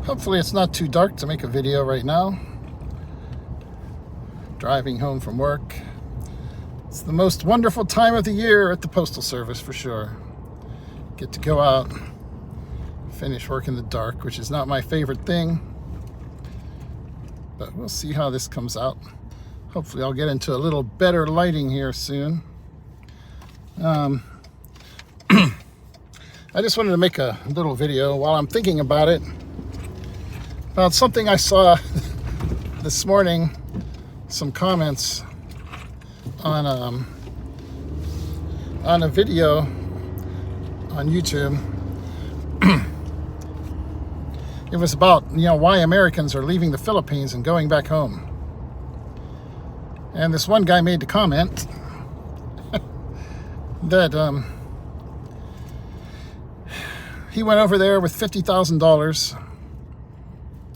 Hopefully it's not too dark to make a video right now. Driving home from work. It's the most wonderful time of the year at the Postal Service for sure. Get to go out, finish work in the dark, which is not my favorite thing. But we'll see how this comes out. Hopefully I'll get into a little better lighting here soon. I just wanted to make a little video while I'm thinking about it. About something I saw this morning, some comments on a video on YouTube. It was about, why Americans are leaving the Philippines and going back home. And this one guy made the comment that he went over there with $50,000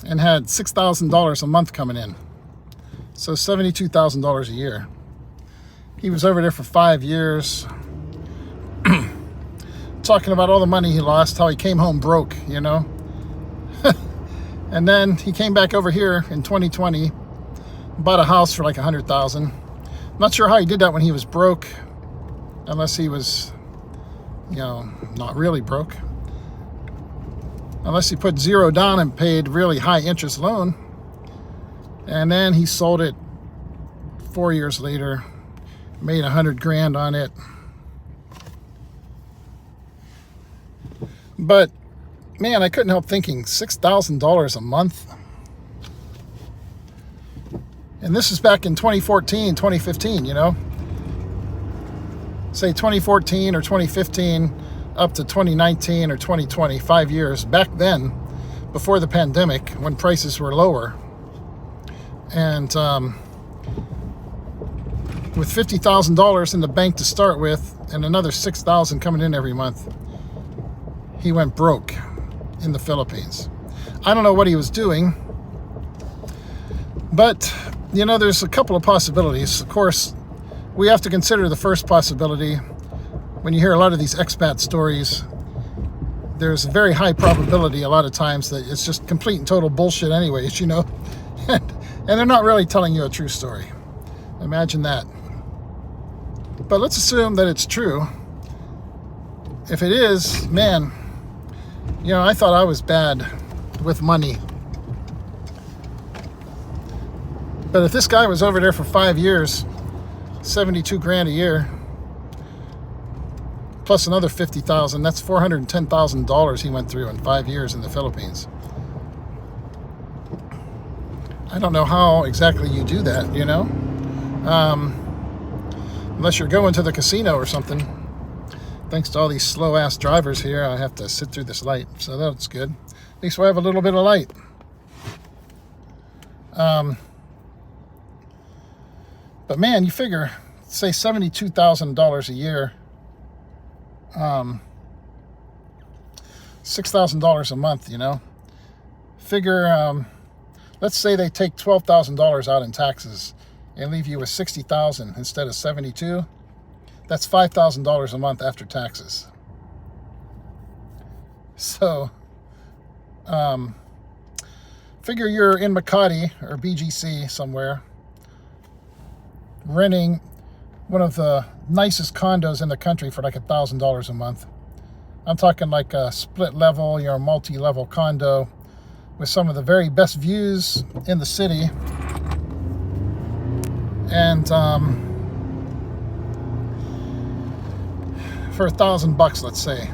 and had $6,000 a month coming in. So $72,000 a year. He was over there for 5 years, talking about all the money he lost, how he came home broke, And then he came back over here in 2020, bought a house for like $100,000. Not sure how he did that when he was broke, unless he was, not really broke. Unless he put zero down and paid really high interest loan. And then he sold it 4 years later, made $100,000 on it. But man, I couldn't help thinking, $6,000 a month. And this is back in 2014, 2015, Say 2014 or 2015 up to 2019 or 2020, 5 years. Back then, before the pandemic, when prices were lower. And with $50,000 in the bank to start with and another $6,000 coming in every month, he went broke in the Philippines. I don't know what he was doing, but there's a couple of possibilities. Of course, we have to consider the first possibility. When you hear a lot of these expat stories, there's a very high probability a lot of times that it's just complete and total bullshit anyways, and they're not really telling you a true story. Imagine that. But let's assume that it's true. If it is, man, I thought I was bad with money. But if this guy was over there for 5 years, $72,000 a year, plus another $50,000, that's $410,000 he went through in 5 years in the Philippines. I don't know how exactly you do that, unless you're going to the casino or something. Thanks to all these slow-ass drivers here, I have to sit through this light, so that's good. At least we have a little bit of light. But man, you figure, say $72,000 a year, $6,000 a month, Figure, let's say they take $12,000 out in taxes and leave you with $60,000 instead of $72,000. That's $5,000 a month after taxes. So, figure you're in Makati or BGC somewhere, renting one of the nicest condos in the country for like $1,000 a month. I'm talking like a split level, multi-level condo with some of the very best views in the city. And for $1,000, let's say.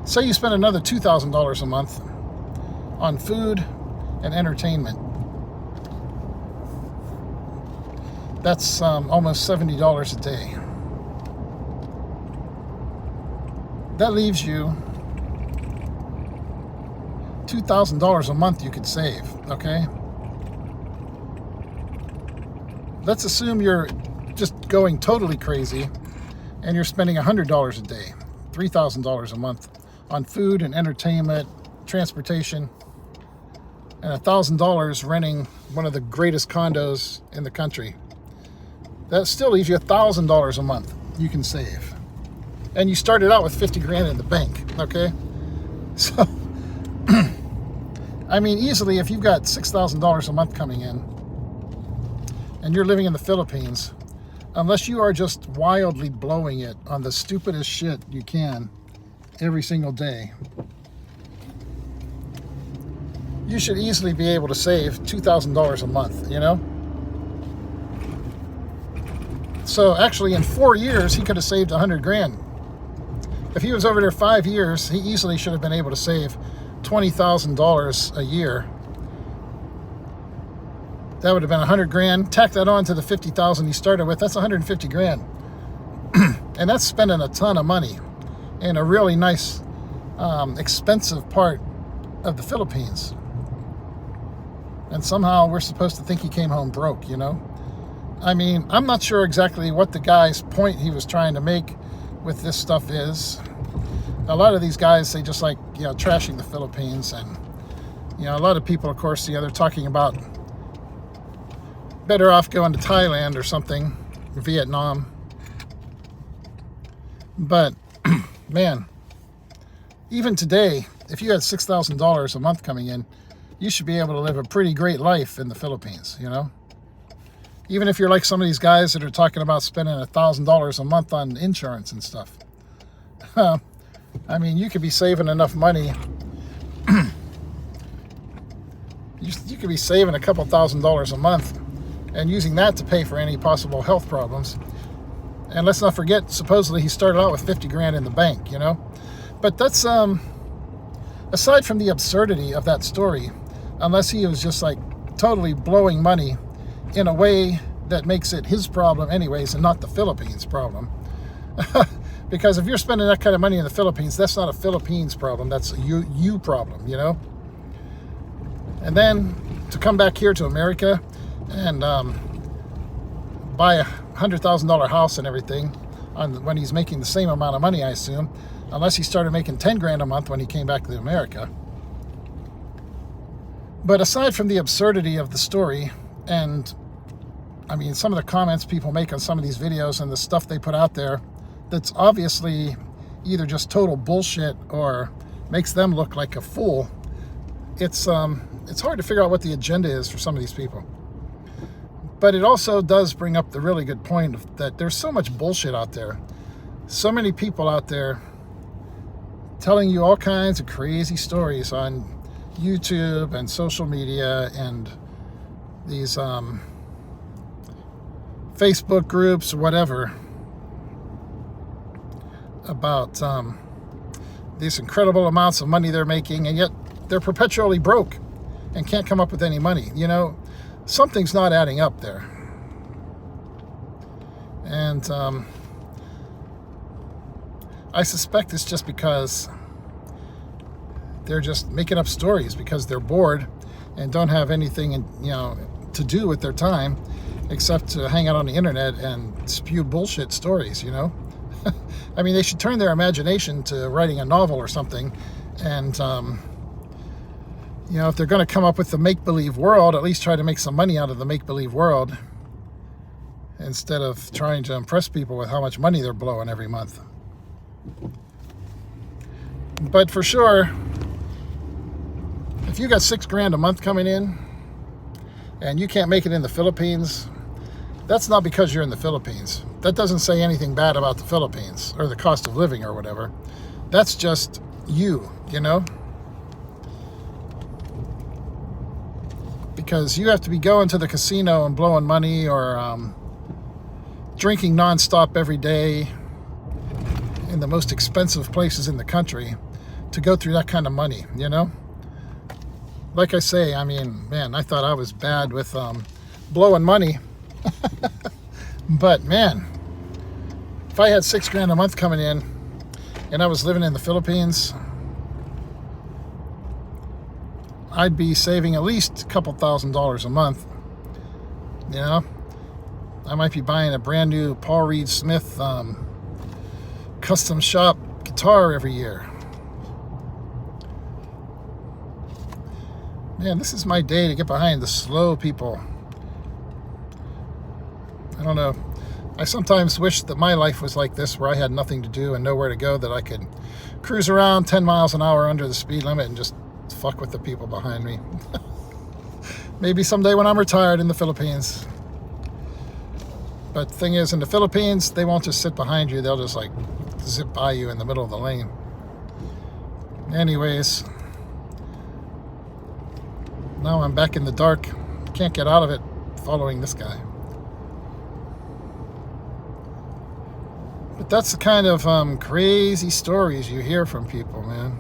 Say you spend another $2,000 a month on food and entertainment. That's almost $70 a day. That leaves you $2,000 a month you could save, okay? Let's assume you're just going totally crazy and you're spending $100 a day, $3,000 a month on food and entertainment, transportation, and $1,000 renting one of the greatest condos in the country. That still leaves you $1,000 a month you can save. And you started out with $50,000 in the bank, okay? So I mean, easily, if you've got $6,000 a month coming in and you're living in the Philippines, unless you are just wildly blowing it on the stupidest shit you can every single day, you should easily be able to save $2,000 a month, you know? So actually in 4 years, he could have saved 100 grand. If he was over there 5 years, he easily should have been able to save $20,000 a year. That would have been 100 grand. Tack that on to the 50,000 he started with. That's 150 grand. And that's spending a ton of money in a really nice, expensive part of the Philippines. And somehow we're supposed to think he came home broke, you know? I mean, I'm not sure exactly what the guy's point he was trying to make with this stuff is. A lot of these guys, they just like, you know, trashing the Philippines. And, you know, a lot of people, of course, you know, they're talking about better off going to Thailand or something, Vietnam. But, man, even today, if you had $6,000 a month coming in, you should be able to live a pretty great life in the Philippines, you know? Even if you're like some of these guys that are talking about spending $1,000 a month on insurance and stuff. I mean, you could be saving enough money. You could be saving a couple $1,000s a month and using that to pay for any possible health problems. And let's not forget, supposedly he started out with 50 grand in the bank, you know? But that's, aside from the absurdity of that story, unless he was just like totally blowing money in a way that makes it his problem anyways and not the Philippines problem. Because if you're spending that kind of money in the Philippines, that's not a Philippines problem, that's a you problem, you know? And then to come back here to America and buy a $100,000 house and everything when he's making the same amount of money, I assume, unless he started making 10 grand a month when he came back to America. But aside from the absurdity of the story, and I mean, some of the comments people make on some of these videos and the stuff they put out there, that's obviously either just total bullshit or makes them look like a fool. It's hard to figure out what the agenda is for some of these people. But it also does bring up the really good point of that there's so much bullshit out there. So many people out there telling you all kinds of crazy stories on YouTube and social media and these Facebook groups or whatever about these incredible amounts of money they're making, and yet they're perpetually broke and can't come up with any money. You know, something's not adding up there. And I suspect it's just because they're just making up stories because they're bored and don't have anything, you know, to do with their time except to hang out on the internet and spew bullshit stories, you know? I mean, they should turn their imagination to writing a novel or something. And, you know, if they're going to come up with the make-believe world, at least try to make some money out of the make-believe world instead of trying to impress people with how much money they're blowing every month. But for sure, if you got 6 grand a month coming in and you can't make it in the Philippines, that's not because you're in the Philippines. That doesn't say anything bad about the Philippines or the cost of living or whatever. That's just you, you know? Because you have to be going to the casino and blowing money or drinking nonstop every day in the most expensive places in the country to go through that kind of money, you know? Like I say, I mean, man, I thought I was bad with blowing money. But man, if I had 6 grand a month coming in and I was living in the Philippines, I'd be saving at least a couple $1,000s a month. You know, I might be buying a brand new Paul Reed Smith custom shop guitar every year. Man, this is my day to get behind the slow people. I don't know. I sometimes wish that my life was like this, where I had nothing to do and nowhere to go, that I could cruise around 10 miles an hour under the speed limit and just fuck with the people behind me. Maybe someday when I'm retired in the Philippines. But the thing is, in the Philippines, they won't just sit behind you. They'll just like zip by you in the middle of the lane. Anyways, now I'm back in the dark. Can't get out of it following this guy. But that's the kind of crazy stories you hear from people, man.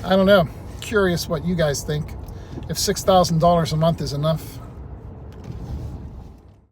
I don't know. Curious what you guys think. If $6,000 a month is enough.